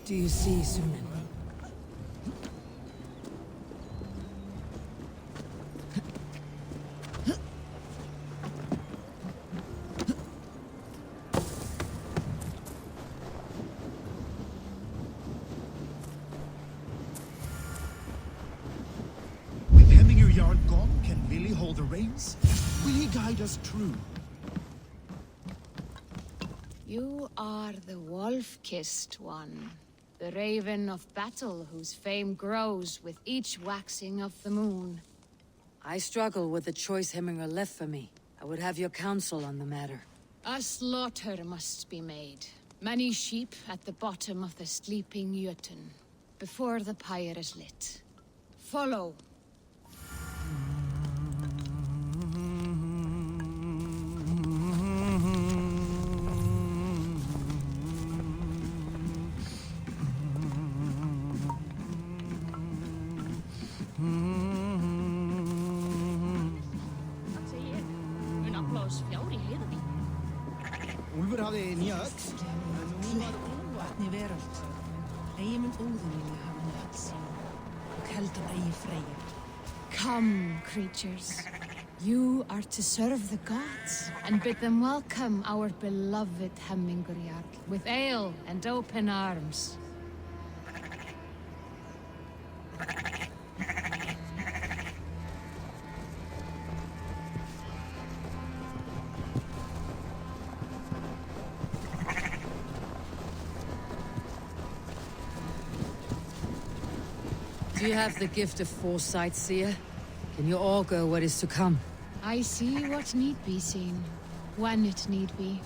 What do you see, Sunan? With Hemminger Jarl gone, can Vili hold the reins? Will he guide us true? You are the wolf-kissed one. The raven of battle whose fame grows with each waxing of the moon. I struggle with the choice Hemminger left for me. I would have your counsel on the matter. A slaughter must be made. Many sheep at the bottom of the sleeping Jotun, before the pyre is lit. Follow. Úlfur hafði nýja öll, en hún var Vatni veröld. Eigi mun óðun vilja hafa henni öll sín. Og heldur eigi Freyja. Come, creatures. You are to serve the gods, and bid them welcome our beloved Hemminger Jarl, with ale and open arms. Do you have the gift of foresight, seer? Can you augur what is to come? I see what need be seen, when it need be.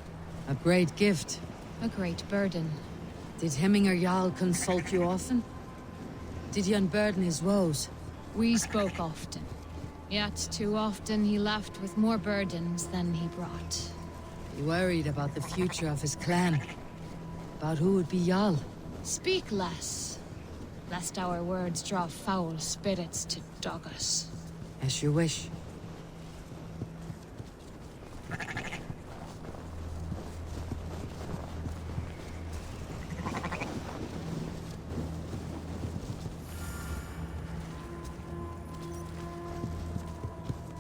A great gift. A great burden. Did Hemminger Jarl consult you often? Did he unburden his woes? We spoke often. Yet too often he left with more burdens than he brought. He worried about the future of his clan. About who would be Jarl. Speak less, lest our words draw foul spirits to dog us. As you wish.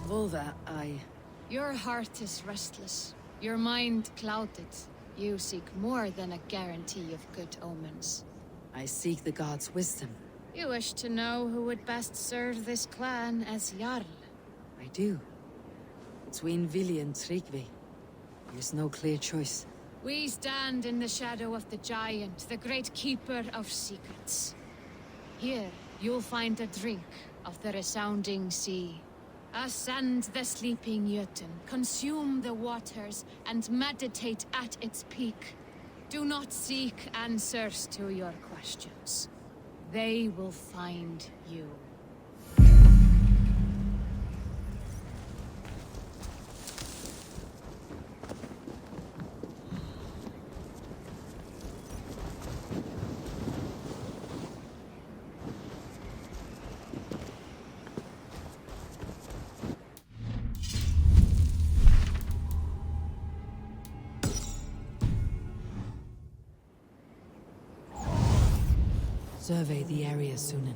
Volva, Your heart is restless, your mind clouded. You seek more than a guarantee of good omens. I seek the gods' wisdom. You wish to know who would best serve this clan as Jarl. I do. Between Vili and Tryggvi, there's no clear choice. We stand in the shadow of the giant, the great keeper of secrets. Here, you'll find a drink of the resounding sea. Ascend the sleeping Jotun, consume the waters, and meditate at its peak. Do not seek answers to your questions. They will find you. Survey the area, Sunan.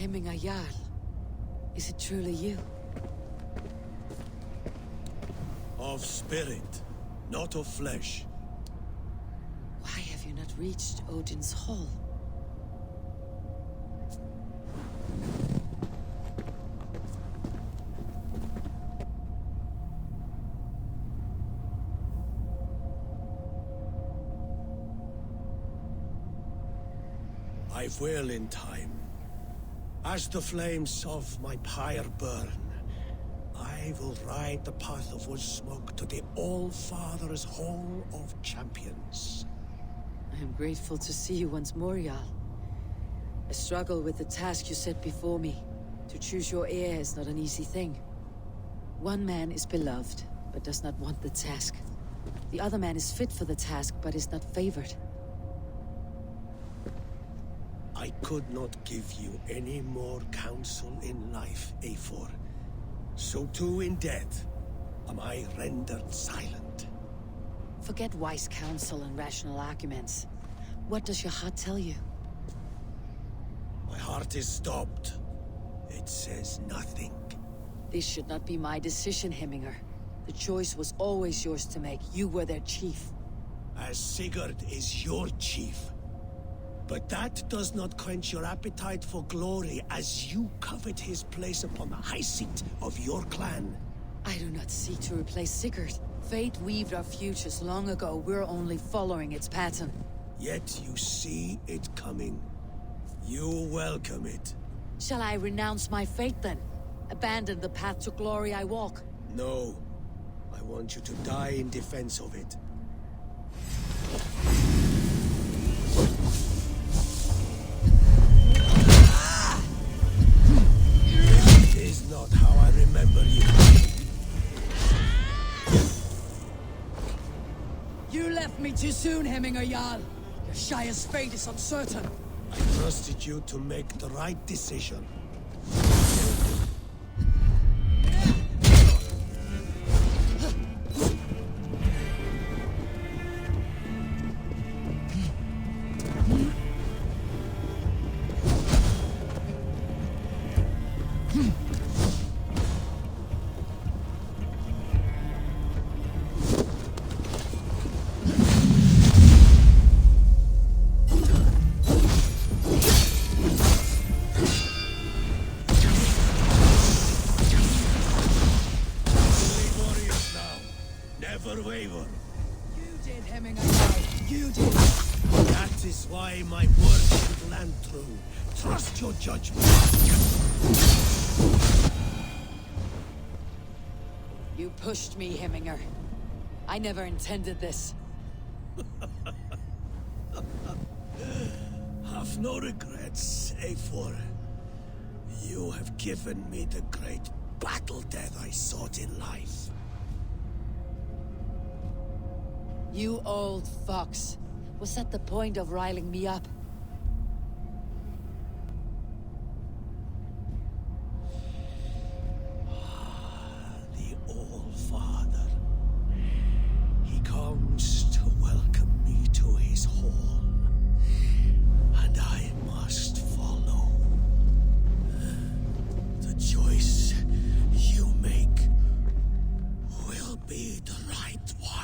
Hemminger Jarl. Is it truly you? Of spirit, not of flesh. Why have you not reached Odin's Hall? I will in time. As the flames of my pyre burn, I will ride the path of wood smoke to the All-Father's Hall of Champions. I am grateful to see you once more, Jarl. I struggle with the task you set before me. To choose your heir is not an easy thing. One man is beloved, but does not want the task. The other man is fit for the task, but is not favored. I could not give you any more counsel in life, Eivor. So too in death am I rendered silent. Forget wise counsel and rational arguments. What does your heart tell you? My heart is stopped. It says nothing. This should not be my decision, Hemminger. The choice was always yours to make. You were their chief. As Sigurd is your chief. But that does not quench your appetite for glory as you covet his place upon the high seat of your clan. I do not seek to replace Sigurd. Fate weaved our futures long ago. We're only following its pattern. Yet you see it coming. You welcome it. Shall I renounce my fate then? Abandon the path to glory I walk? No. I want you to die in defense of it. Is not how I remember you. You left me too soon, Hemminger Jarl. Your Shire's fate is uncertain. I trusted you to make the right decision. Never waver. You did, Hemminger Jarl. You did. That is why my word should land true. Trust your judgment. You pushed me, Hemminger. I never intended this. Have no regrets, Eivor. You have given me the great battle death I sought in life. You old fox. Was that the point of riling me up? The All-Father. He comes to welcome me to his hall. And I must follow. The choice you make will be the right one.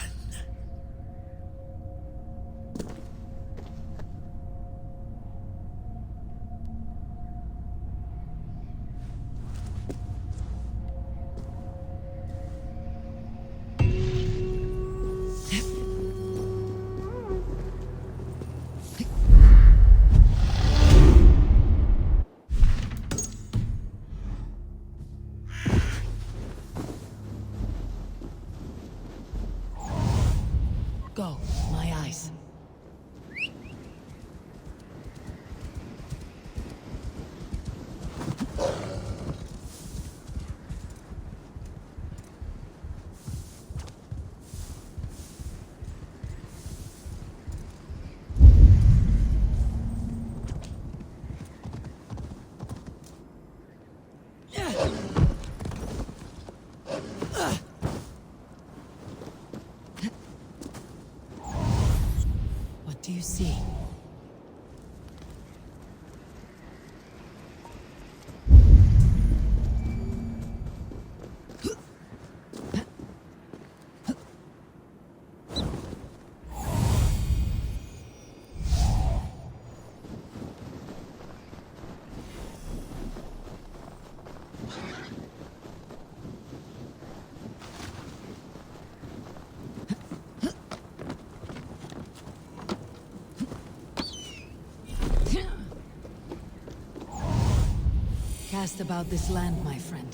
cast about this land, my friend.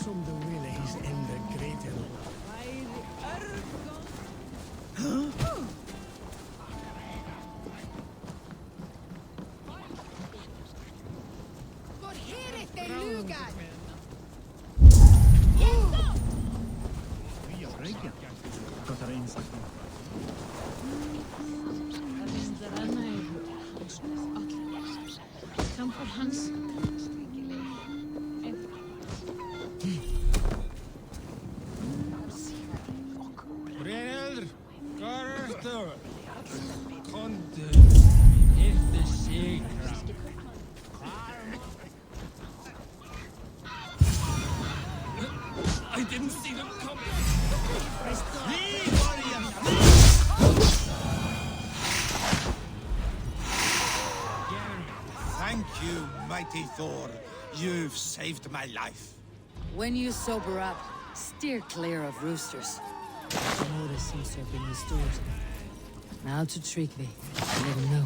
Som de willies in the greater. Come for Hans. Brelder, Garter, Conte, if the secret. I didn't see them come. Thank you, mighty Thor. You've saved my life. When you sober up, steer clear of roosters. The order seems to have been restored. Now to Tryggvi. Let him know.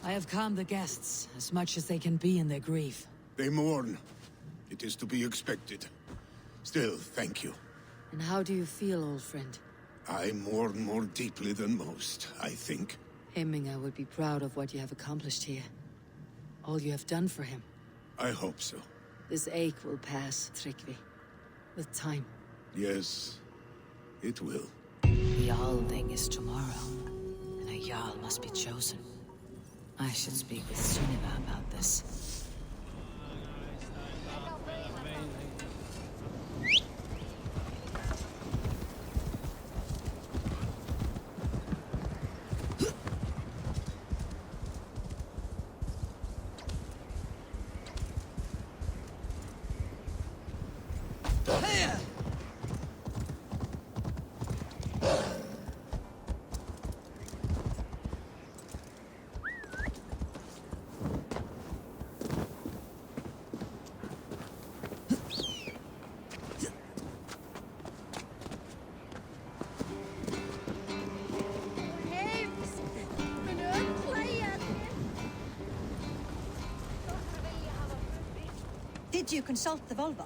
I have calmed the guests as much as they can be in their grief. They mourn. It is to be expected. Still, thank you. And how do you feel, old friend? I mourn more deeply than most, I think. Hemminger would be proud of what you have accomplished here. All you have done for him. I hope so. This ache will pass, Tryggvi. With time. Yes, it will. The Jarlding is tomorrow, and a Jarl must be chosen. I should speak with Sunniva about this. Did you consult the Volva?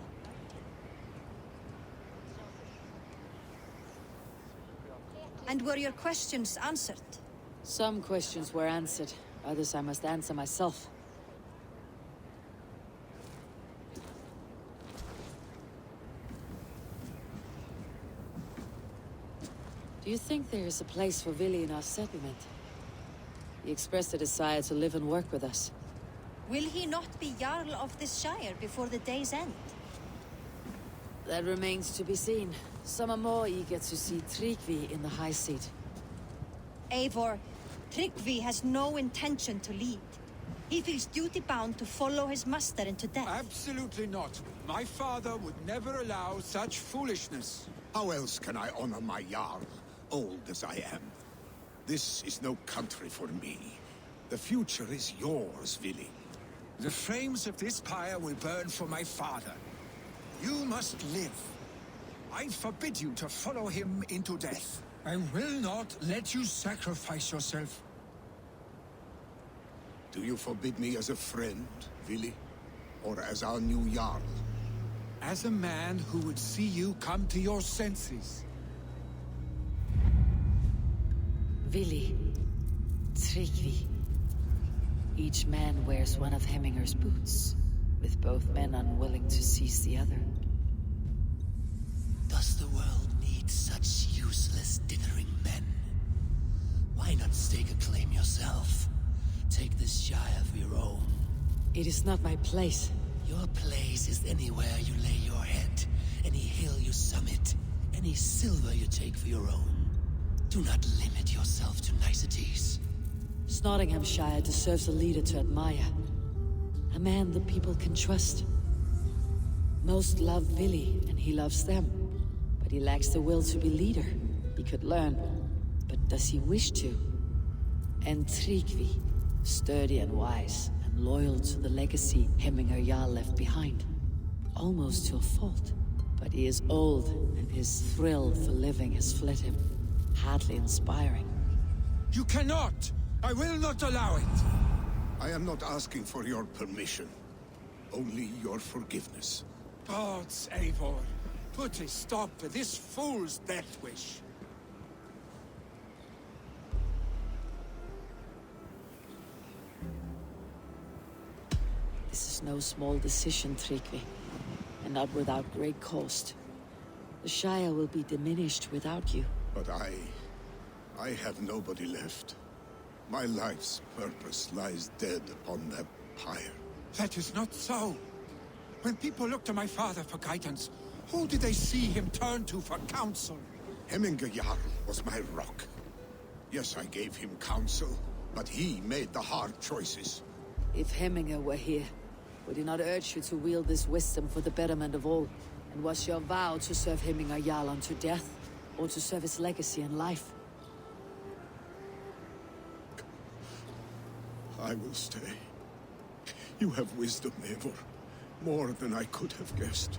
And were your questions answered? Some questions were answered. Others I must answer myself. Do you think there is a place for Vili in our settlement? He expressed a desire to live and work with us. Will he not be Jarl of this shire before the day's end? That remains to be seen. Some are more eager to see Tryggvi in the high seat. Eivor, Tryggvi has no intention to lead. He feels duty-bound to follow his master into death. Absolutely not. My father would never allow such foolishness. How else can I honor my Jarl, old as I am? This is no country for me. The future is yours, Vili. The flames of this pyre will burn for my father. You must live. I forbid you to follow him into death. I will not let you sacrifice yourself. Do you forbid me as a friend, Vili? Or as our new Jarl? As a man who would see you come to your senses. Vili. Tryggvi. Each man wears one of Hemminger's boots, with both men unwilling to seize the other. Does the world need such useless dithering men? It is not my place. Your place is anywhere you lay your head, any hill you summit, any silver you take for your own. Do not limit yourself to niceties. Nottinghamshire deserves a leader to admire. A man the people can trust. Most love Vili, and he loves them. But he lacks the will to be leader. He could learn, but does he wish to? And Tryggvi, sturdy and wise, and loyal to the legacy Hemminger Jarl left behind. Almost to a fault. But he is old, and his thrill for living has fled him. Hardly inspiring. You cannot! I will not allow it! I am not asking for your permission. Only your forgiveness. Gods, Eivor, put a stop to this fool's death wish. This is no small decision, Tryggvi, and not without great cost. The Shire will be diminished without you. But I have nobody left. My life's purpose lies dead upon that pyre. That is not so. When people look to my father for guidance, who did they see him turn to for counsel? Hemminger Jarl was my rock. Yes, I gave him counsel, but he made the hard choices. If Hemminger were here, would he not urge you to wield this wisdom for the betterment of all? And was your vow to serve Hemminger Jarl unto death, or to serve his legacy in life? I will stay. You have wisdom, Eivor. More than I could have guessed.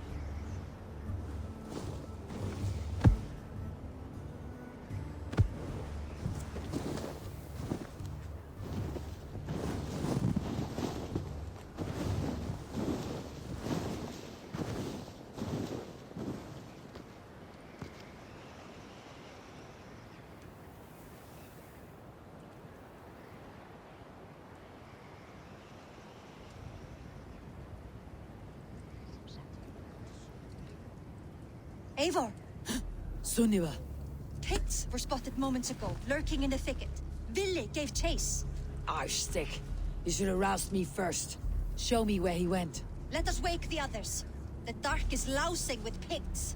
Eivor! Sunniva! Picts were spotted moments ago, lurking in the thicket. Vili gave chase. Arshstick! You should have roused me first. Show me where he went. Let us wake the others. The dark is lousing with Picts.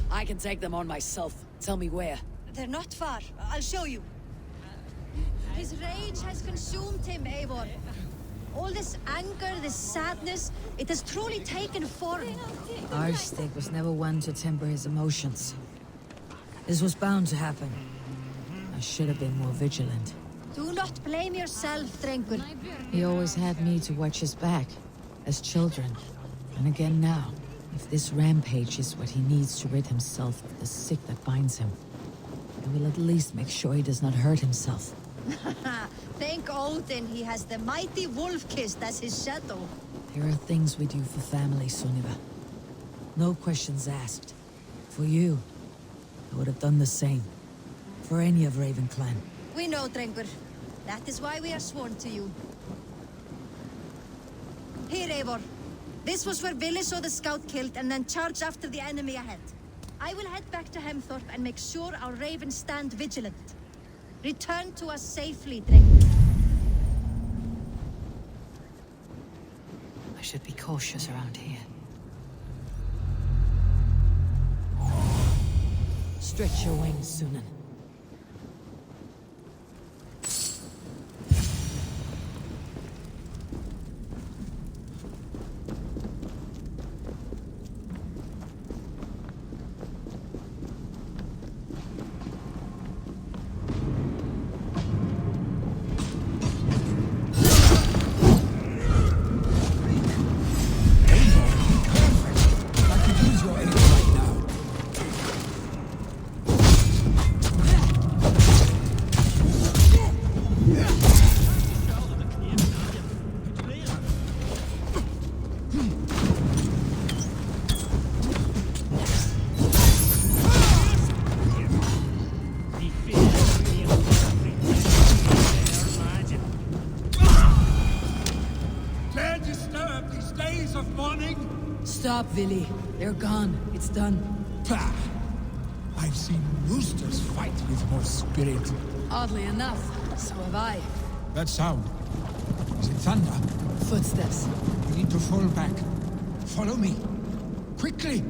I can take them on myself. Tell me where. They're not far. I'll show you. His rage has consumed him, Eivor. All this anger, this sadness, it has truly taken form. Arshstick was never one to temper his emotions. This was bound to happen. I should have been more vigilant. Do not blame yourself, Drengur. He always had me to watch his back, as children. And again now, if this rampage is what he needs to rid himself of the sick that binds him, I will at least make sure he does not hurt himself. Thank Odin he has the mighty Wolf-Kissed as his shadow. There are things we do for family, Sunniva. No questions asked. For you, I would have done the same. For any of Raven clan. We know, Drengur. That is why we are sworn to you. Here, Eivor. This was where Vili saw the scout killed and then charged after the enemy ahead. I will head back to Hemthorpe and make sure our ravens stand vigilant. Return to us safely, Drengur. I should be cautious around here. Stretch your wings, Sunan. Stop, Vili. They're gone. It's done. Pah! I've seen roosters fight with more spirit. Oddly enough, so have I. That sound. Is it thunder? Footsteps. We need to fall back. Follow me. Quickly!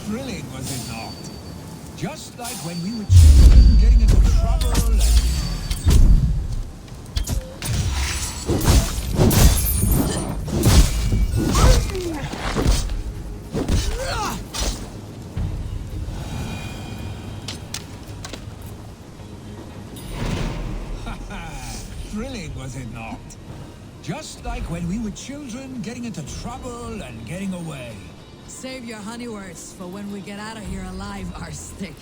Thrilling, was it not? Just like when we were children getting into trouble and... Thrilling, was it not? Just like when we were children, getting into trouble and getting away. Save your honey words for when we get out of here alive, our stick.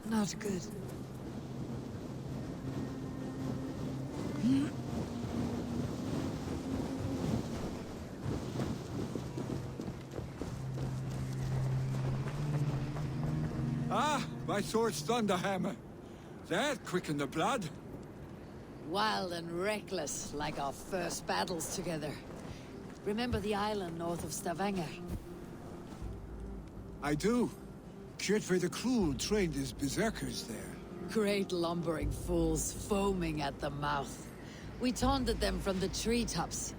Not good. Ah, my sword's thunderhammer. That quickened the blood. Wild and reckless, like our first battles together. Remember the island north of Stavanger? I do. Kjotve the Cruel trained his berserkers there. Great lumbering fools, foaming at the mouth. We taunted them from the treetops.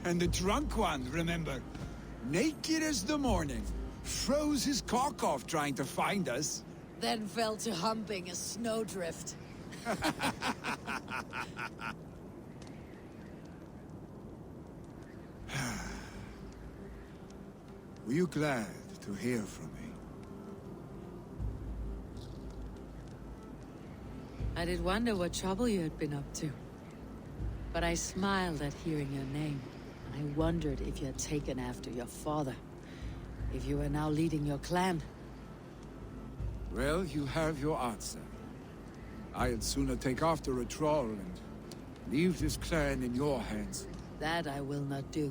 And the drunk one, remember? Naked as the morning. Froze his cock off trying to find us. Then fell to humping a snowdrift. Were you glad to hear from me? I did wonder what trouble you had been up to. But I smiled at hearing your name. I wondered if you had taken after your father. If you were now leading your clan. Well, you have your answer. I'd sooner take after a troll and leave this clan in your hands. That I will not do.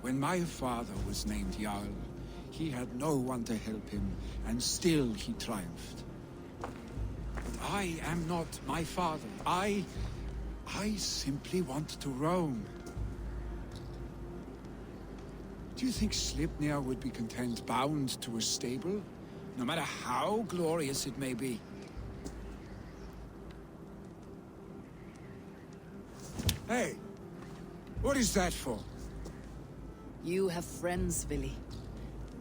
When my father was named Jarl, he had no one to help him, and still he triumphed. I am not my father. I simply want to roam. Do you think Sleipnir would be content bound to a stable? No matter how glorious it may be? Hey! What is that for? You have friends, Vili.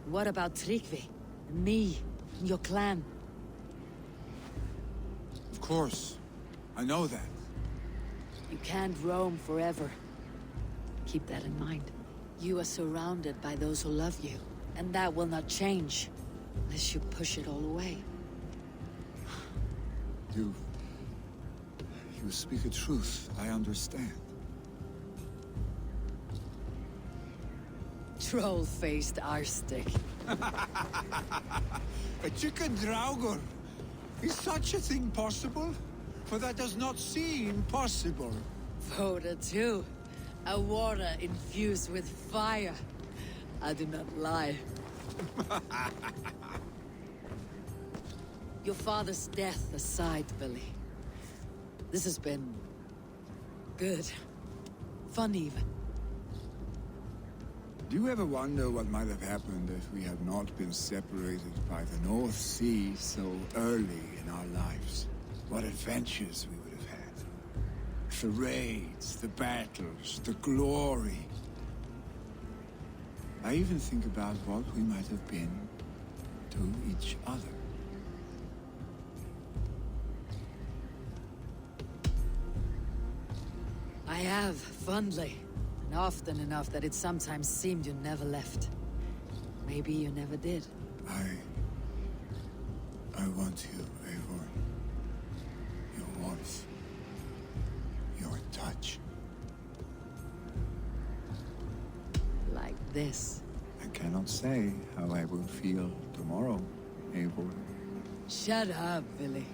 What about Tryggvi? And me? And your clan? Of course. I know that. You can't roam forever. Keep that in mind. You are surrounded by those who love you. And that will not change. Unless you push it all away. You speak a truth, I understand. Troll-faced arstick. A chicken draugur! Is such a thing possible? For that does not seem possible. Voda too. A water infused with fire. I do not lie. Your father's death aside, Billy. This has been... good. Fun even. Do you ever wonder what might have happened if we had not been separated by the North Sea so early in our lives? What adventures we would have had. The raids, the battles, the glory. I even think about what we might have been to each other. I have, fondly. And often enough that it sometimes seemed you never left. Maybe you never did. I want you, Eivor. Your warmth. Your touch. Like this. I cannot say how I will feel tomorrow, Eivor. Shut up, Billy.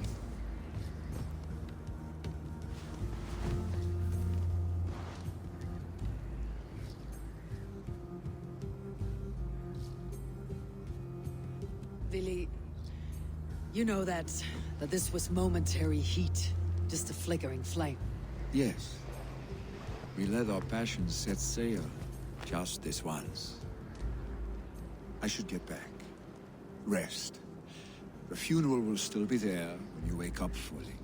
Billy, you know that this was momentary heat, just a flickering flame. Yes. We let our passions set sail, just this once. I should get back. Rest. The funeral will still be there when you wake up fully.